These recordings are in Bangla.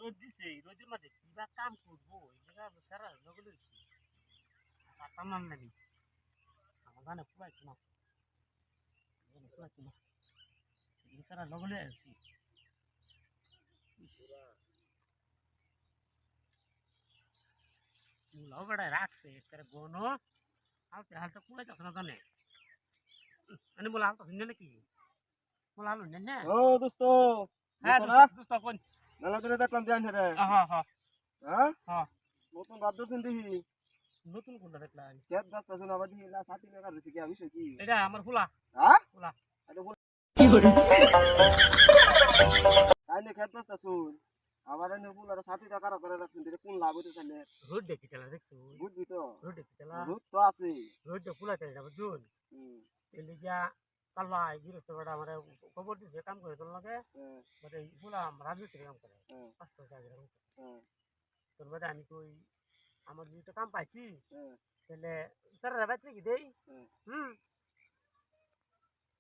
রোদ দিছে রোদের মধ্যে কিবা কাম করবো সারা জগলে পারতাম না নাকি আমার গানে পুরাইতো না সারা লগলে আছি মুলাও বেড়ায় রাখছে একটা বনো হালতে হালতে কুড়াইতেছে না জানে মানে বলে হালতে শুনলে নাকি বলে হালুন না ও দোস্ত হ্যাঁ দোস্ত কোন মেলা ধরে দেখলাম জান রে হ্যাঁ হ্যাঁ হ্যাঁ হ্যাঁ নতুন বাদ্য শুনতে নতুন কোনটা দেখলাম খেত ব্যস্ত শুনে আবার দেখি লা সাথী মেকার রয়েছে কি বিষয় কি এটা আমার ফুলা হ্যাঁ ফুলা এটা তাইলে খেত ব্যস্ত শুন আবার এনে ফুলার সাথী টাকা করে রাখছেন এটা কোন লাভ হইতে চাইলে রোড দেখি চালা দেখছো বুঝবি তো রোড দেখি চালা রোদ তো আছে রোড ফুলা চাই যাবো জুন এলি গিয়া কালবা গিরস্ত বড় আমার খবর দিছে কাম করে তোর লাগে মানে ফুলা রাজমিস্ত্রি কাম করে 500 টাকা এরকম তোর বাদে আমি কই আমার যেটা কাম পাইছি তাহলে স্যার রাবাত কি দেই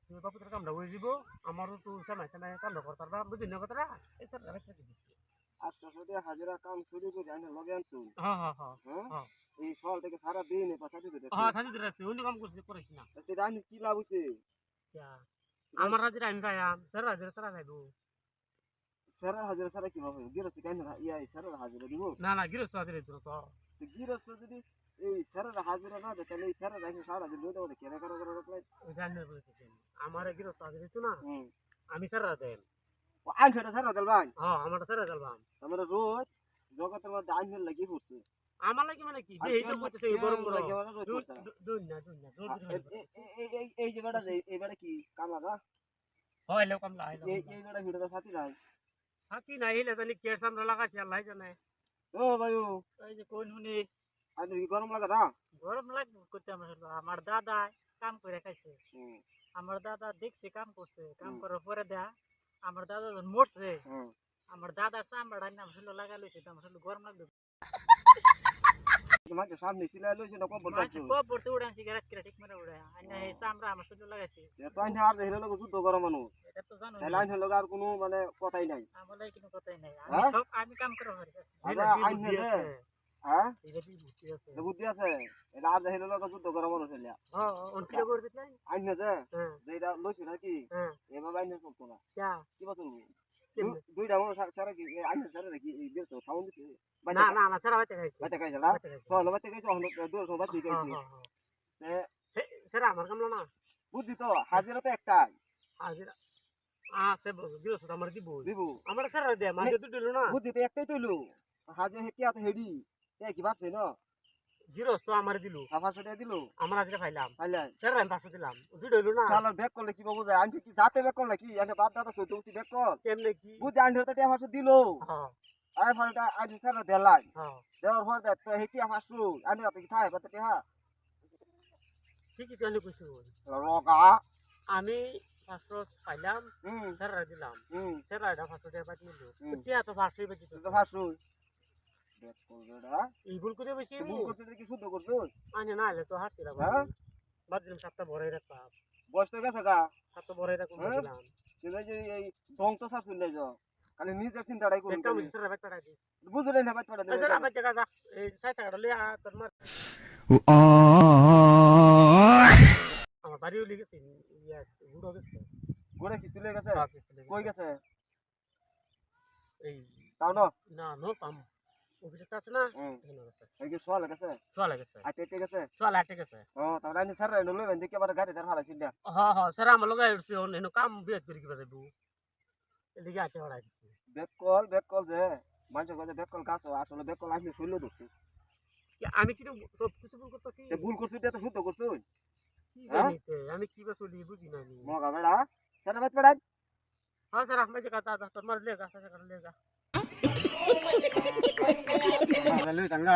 তুই বাপু তোর কামটা হয়ে যাব আমারও তো সময় সময় কামটা করতে পারবা বুঝলি না কথাটা এই স্যার রাবাত কি দিছি 800 টাকা হাজিরা কাম শুরু করে আনে লগে আনছুন হ্যাঁ হ্যাঁ হ্যাঁ এই সল থেকে সারা দিন পাশাতে দিতে হ্যাঁ সাজি দিতে রাখছি অন্য কাম করছিস করিস না এতে রানি কি লাভ হইছে আমার হাজিরা আমি পাইয়াম স্যার হাজিরা সারা খাইবো স্যারের হাজিরা সারা কি হবে গিরস্ত কেন ইয়া স্যারের হাজিরা দিব না না গৃহস্থ হাজিরা দিল তো গিরস্ত যদি এই স্যারের হাজিরা না দেয় তাহলে এই স্যারের রাখি সারা দিন রোদে ওদের কেনা করা করা রাখলে জানি বলতেছেন আমার গৃহস্থ হাজিরা দিত না আমি স্যার দেন ও আইন ফেটা স্যার দেল ভাই হ্যাঁ আমার স্যার দেলবাম আমরা রোজ জগতের মধ্যে আইন ফেল লাগি পড়ছে আমার লাগি মানে কি এই তো কইতেছে গরম গরম দুন না এই যে বেটা এই বেটা কি কামলা না হয় লো কামলা আইলো এই বেটা ভিডিওটা সাথী নাই সাথী নাই হিলে জানি কে সামনে লাগাছে আল্লাহ জানে ও ভাই ও এই যে কোন হুনি আজ কি গরম লাগে না গরম লাগবে করতে আমার দাদা কাম করে খাইছে আমার দাদা দেখছে কাম করছে কাম করার পরে দেয়া আমার দাদা যখন মরছে আমার দাদার চামড়া নাম শুনলো লাগা লইছে তো আমার শুনলো গরম লাগবে তোমাকে সামনে সিলাই লইছে না কবর দাচ্ছো কবর তো উড়ানছি গেরা ঠিক মেরে উড়া আইনা এই চামড়া আমার শুনলো লাগাইছে তো আইন আর দেখিলে লোক যুদ্ধ করে মানুষ এটা তো জানো তাহলে আইন লোক আর কোনো মানে কথাই নাই আমার কোনো কথাই নাই আমি কাম করে পারি আচ্ছা আইন নে হ্যাঁ এটা কি বুদ্ধি আছে বুদ্ধি আছে এটা আর দেখিলে লোক যুদ্ধ করে মানুষ হইলা হ্যাঁ অন কি করে দিত নাই আইন নে যে যেটা লইছে নাকি এভাবে আইন চলতো না কি বলছো দুইটা মানুষ সারা কি আইন সারা নাকি এই দেশ খাওন দিছে না না না সারা বাইতে খাইছে বাইতে খাইছে না চলো বাইতে খাইছে অন্য দূর সব বাইতে খাইছে সারা আমার কামলা না বুঝছি তো হাজিরা তো একটাই হাজিরা সে দিবস আমার দিব দিব আমার সারা দে মাঝে তো দিল না বুঝছি তো একটাই তৈলো হাজিরা হেটিয়া তো হেডি এ কি বাড়ছে না জিরোস তো আমার দিল 500 টাকা দিল আমরা আজকে খাইলাম খাইলেন স্যার আমি 500 দিলাম দুটো হইলো না শালা ব্যাক করলে কি বাবু যায় আন্টি কি জাতে ব্যাক করলে কি এনে বাদ দাদা সইতে উঠি ব্যাক কর কেমনে কি বুঝ আন্টি তো টাকা 500 দিল হ্যাঁ আই ফলটা আন্টি স্যার দেলাই হ্যাঁ দেওয়ার পর দে তো হেটি 500 আন্টি তো কি থাকে বাতে টাকা ঠিকই কেন কইছো রগা আমি 500 খাইলাম স্যার দিলাম স্যার এটা 500 টাকা পাই দিল টিয়া তো 500 বেচি তো 500 ব্যাক করবেডা এই ভুল করে বেশি ভুল করতে কি শুদ্ধ করছো আনে না হলে তো হাসছিলাম হ্যাঁ বাদ দিলাম 7টা ভরে রাখলাম বয়স তো গেছে গা 7টা ভরে রাখলাম দিলাম কিন্তু যে এই দং তো সব শুনলে যাও খালি নিজের চিন্তাটাই করুন একটা মিস্টার রাখতে রাখি বুঝলেন না বাইতে পারে স্যার আবার জায়গা যা এই 60 টাকা লইয়া তোর মার আমার বাড়িও লিখেছি ইয়া গুড়ো গেছে গোড়ে কিস্তি লয়ে গেছে কই গেছে এই তাও না না নো পাম অফিসে আছে না এখানে আছে এই কি সোয়াল গেছে চলে গেছে আইতে আইতে গেছে চলে আটে গেছে ও তাহলে আমি স্যার নলে বেন দেখে আবার গাড়ি ধর হালাইছি না হ্যাঁ হ্যাঁ স্যার আমার লগে আইছে এনো কাম বিয়ে করে কি বাজাইবো এদিকে আটে হড়াই দিছি ব্যাক কল যে মানুষ কয় ব্যাক কল গাছ আসলে ব্যাক কল আসলে শৈল ধরছে আমি কি সব কিছু ভুল করতেছি ভুল করছিস এটা তো শুদ্ধ করছিস কি জানিতে আমি কি বা চলি বুঝি না আমি মগা বেড়া স্যার বাইতে পারেন হ্যাঁ স্যার আমি যে কথা তোর মার লেগা স্যার লেগা লই টাঙ্গা